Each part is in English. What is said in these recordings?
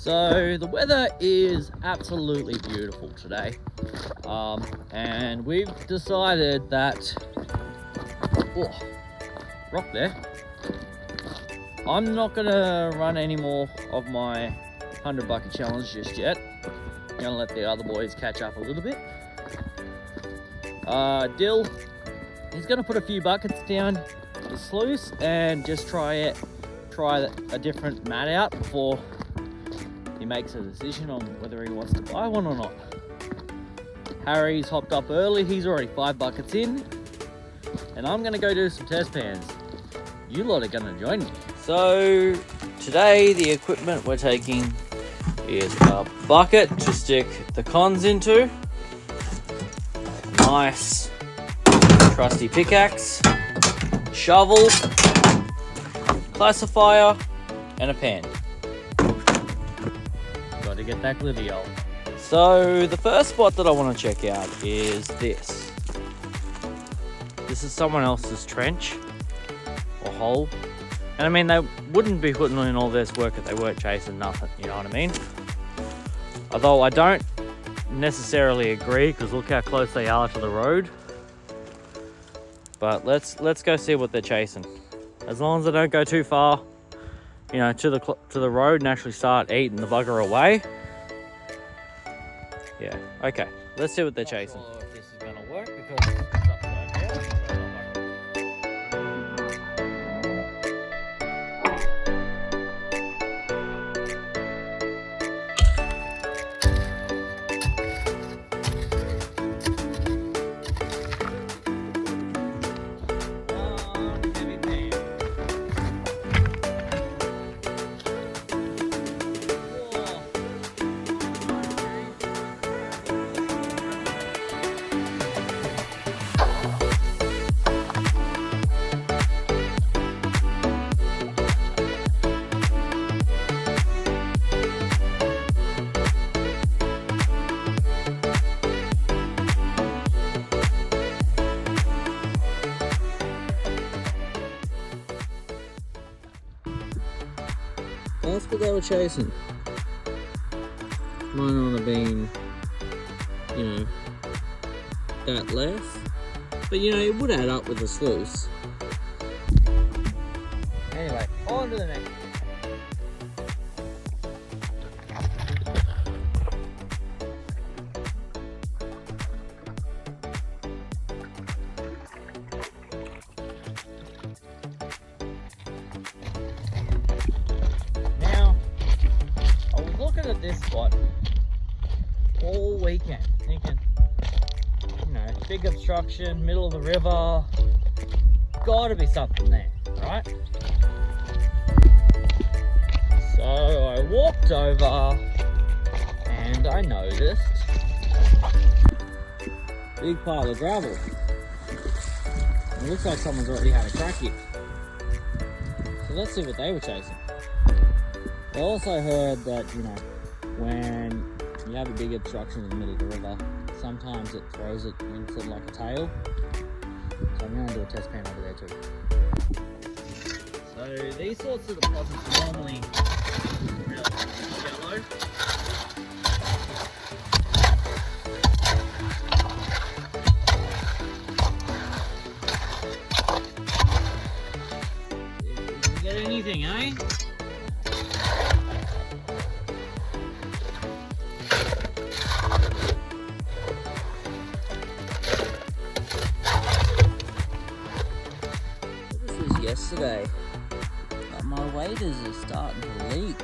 So the weather is absolutely beautiful today, and we've decided that, rock there, I'm not gonna run any more of my 100 bucket challenge just yet. I'm gonna let the other boys catch up a little bit. Dill, he's gonna put a few buckets down the sluice and just try a different mat out before he makes a decision on whether he wants to buy one or not. Harry's hopped up early, he's already 5 buckets in, and I'm gonna go do some test pans. You lot are gonna join me. So today the equipment we're taking is a bucket to stick the cons into, nice trusty pickaxe, shovel, classifier, and a pan. Got to get that glitio. So the first spot that I want to check out is this. This is someone else's trench or hole. And I mean, they wouldn't be putting in all this work if they weren't chasing nothing, you know what I mean? Although I don't necessarily agree, because look how close they are to the road. But let's go see what they're chasing. As long as they don't go too far, you know, to the road and actually start eating the bugger away. Yeah, okay. Let's see what they're chasing. Not sure if this is gonna work because it's upside down. That's what they were chasing. Might not have been, you know, that less. But you know, it would add up with the sluice. Anyway, on to the next. At this spot all weekend, thinking, you know, big obstruction, middle of the river, gotta be something there, right? So I walked over and I noticed big pile of gravel. It looks like someone's already had a crack here. So let's see what they were chasing. I also heard that, you know, when you have a big obstruction in the middle of the river, sometimes it throws it in sort of like a tail. So I'm going to do a test pan over there too. So these sorts of deposits are normally real shallow. If you can get anything, eh? Yesterday, but my waders are starting to leak.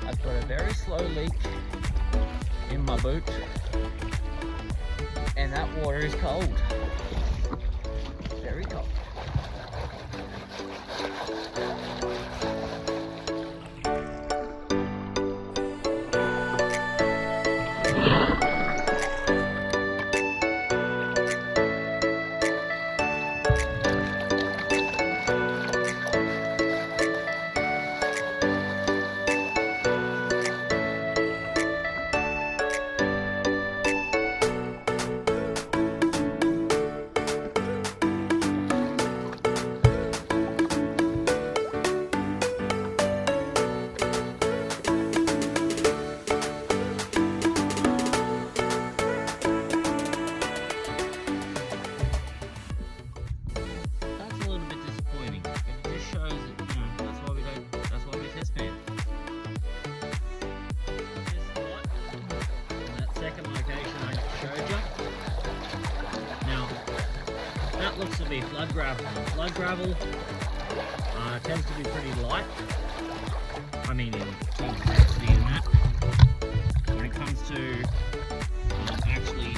I've got a very slow leak in my boot, and that water is cold, very cold. that looks to be flood gravel. Flood gravel tends to be pretty light. I mean, in terms of density in that. When it comes to actually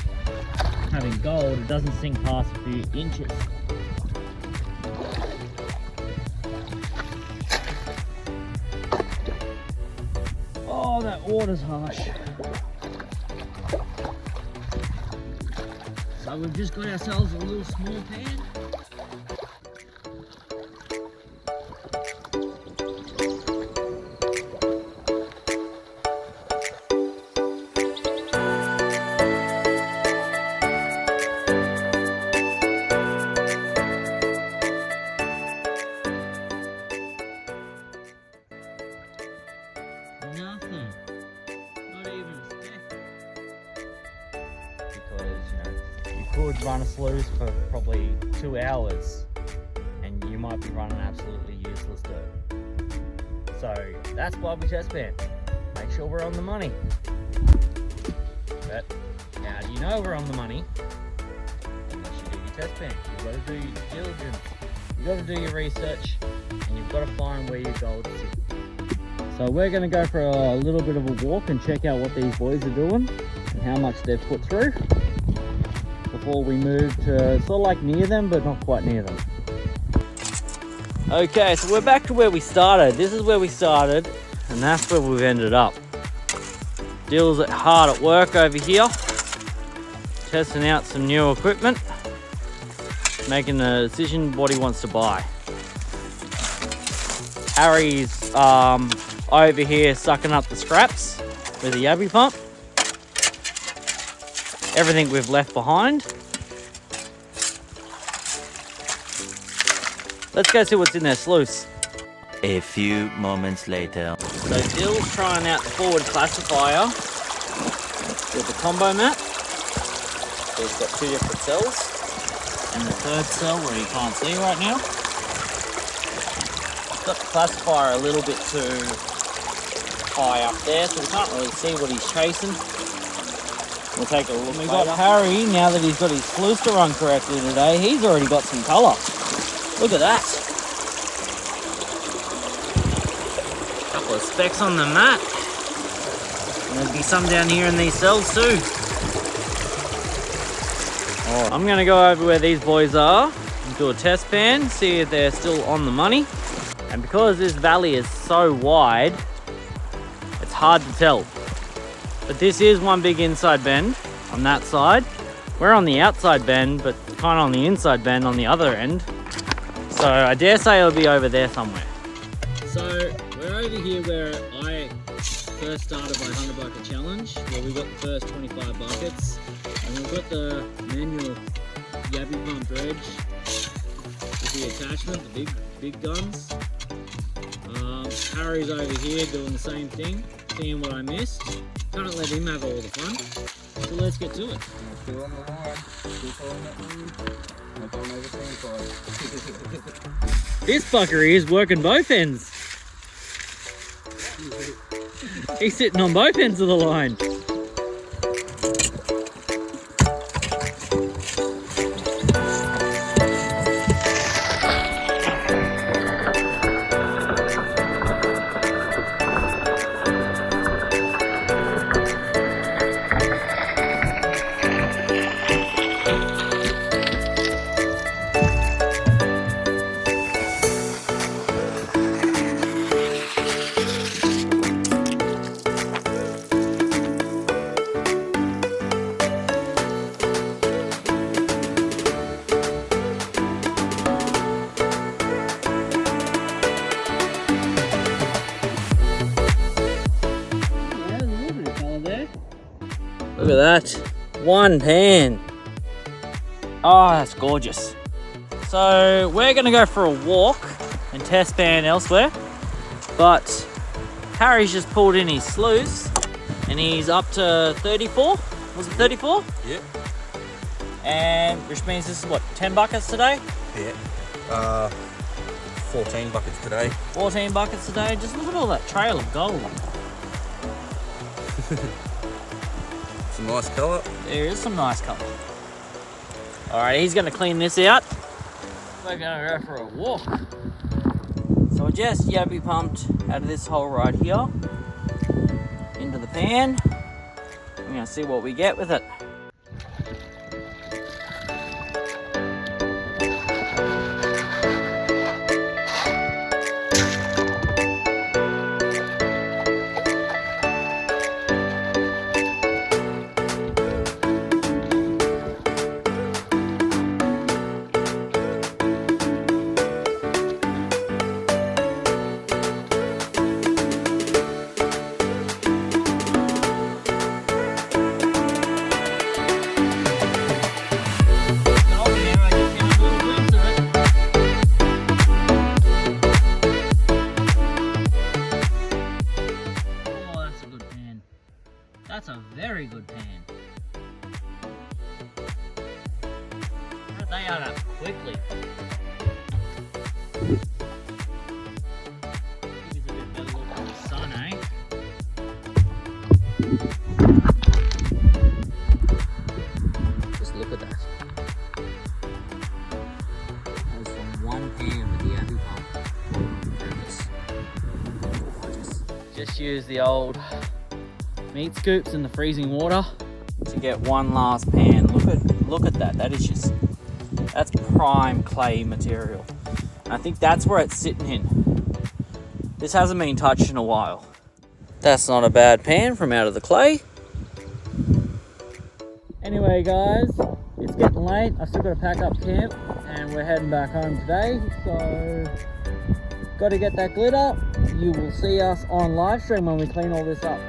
having gold, it doesn't sink past a few inches. Oh, that water's harsh. So we've just got ourselves a little small pan. Nothing. Not even a speck. Because, you know, you could run a sluice for probably 2 hours and you might be running absolutely useless dirt. So that's why we test pan. Make sure we're on the money. But how do you know we're on the money? Unless you do your test pan. You've got to do your due diligence. You've got to do your research and you've got to find where your gold is. So we're going to go for a little bit of a walk and check out what these boys are doing and how much they've put through before we move to sort of like near them, but not quite near them. Okay, so we're back to where we started. This is where we started and that's where we've ended up. Dill's hard at work over here, testing out some new equipment, making a decision what he wants to buy. Harry's over here sucking up the scraps with a yabby pump. Everything we've left behind. Let's go see what's in their sluice. A few moments later. So Dill's trying out the forward classifier with the combo mat. So he's got 2 different cells. And the third cell where you can't see right now. Got the classifier a little bit too high up there, so we can't really see what he's chasing. We'll take a look. And we've got Harry, now that he's got his sluice to run correctly today, he's already got some colour. Look at that. Couple of specks on the mat. And there'll be some down here in these cells too. Oh. I'm going to go over where these boys are and do a test pan, see if they're still on the money. And because this valley is so wide, it's hard to tell. But this is one big inside bend on that side. We're on the outside bend, but kind of on the inside bend on the other end. So I dare say it'll be over there somewhere. So we're over here where I first started my 100 bucket challenge, where we got the first 25 buckets. And we've got the manual yabby pump dredge with the attachment, the big guns. Harry's over here doing the same thing, seeing what I missed. Can't let him have all the fun. So let's get to it. Still on the line. Still on that one. Not going over sand. This fucker is working both ends. He's sitting on both ends of the line. Look at that, one pan. Oh, that's gorgeous. So we're gonna go for a walk and test pan elsewhere, but Harry's just pulled in his sluice and he's up to 34, was it 34? Yep. And which means this is what, 10 buckets today? Yeah. 14 buckets today. 14 buckets today, just look at all that trail of gold. Some nice colour. There is some nice colour. All right, he's gonna clean this out We're gonna go for a walk. So I just yabby pumped out of this hole right here into the pan. We're gonna see what we get with it. That's a very good pan. How'd they add up quickly? Maybe it's a bit better look in the sun, eh? Just look at that. That was from one pan with the Yahoo pump. Just use the old meat scoops in the freezing water To get one last pan. Look at that. That is just, that's prime clay material. And I think that's where it's sitting in. This hasn't been touched in a while. That's not a bad pan from out of the clay. Anyway guys, it's getting late. I've still got to pack up camp and we're heading back home today. So, got to get that glitter. You will see us on live stream when we clean all this up.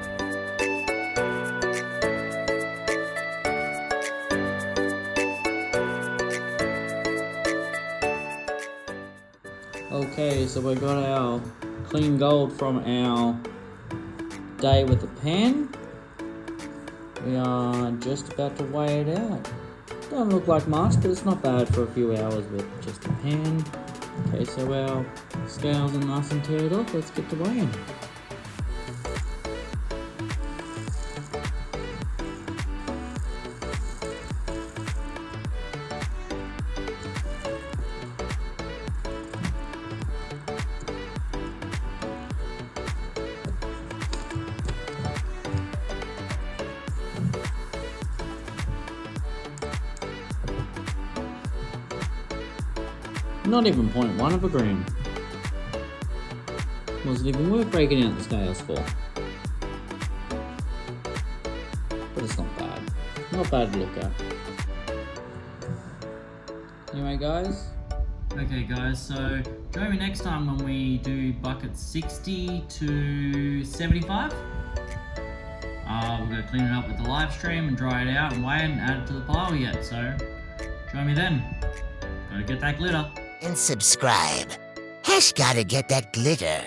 Okay, so we got our clean gold from our day with the pan. We are just about to weigh it out. Doesn't look like much, but it's not bad for a few hours with just a pan. Okay, so our scales are nice and teared off. Let's get to weighing. Not even 0.1 of a gram. Wasn't even worth breaking out the scales for. But it's not bad. Not bad to look at. Anyway guys. Okay guys, so join me next time when we do buckets 60 to 75. We're going to clean it up with the live stream and dry it out and weigh it and add it to the pile yet. So join me then. Gotta get that glitter. And subscribe. Hash gotta get that glitter.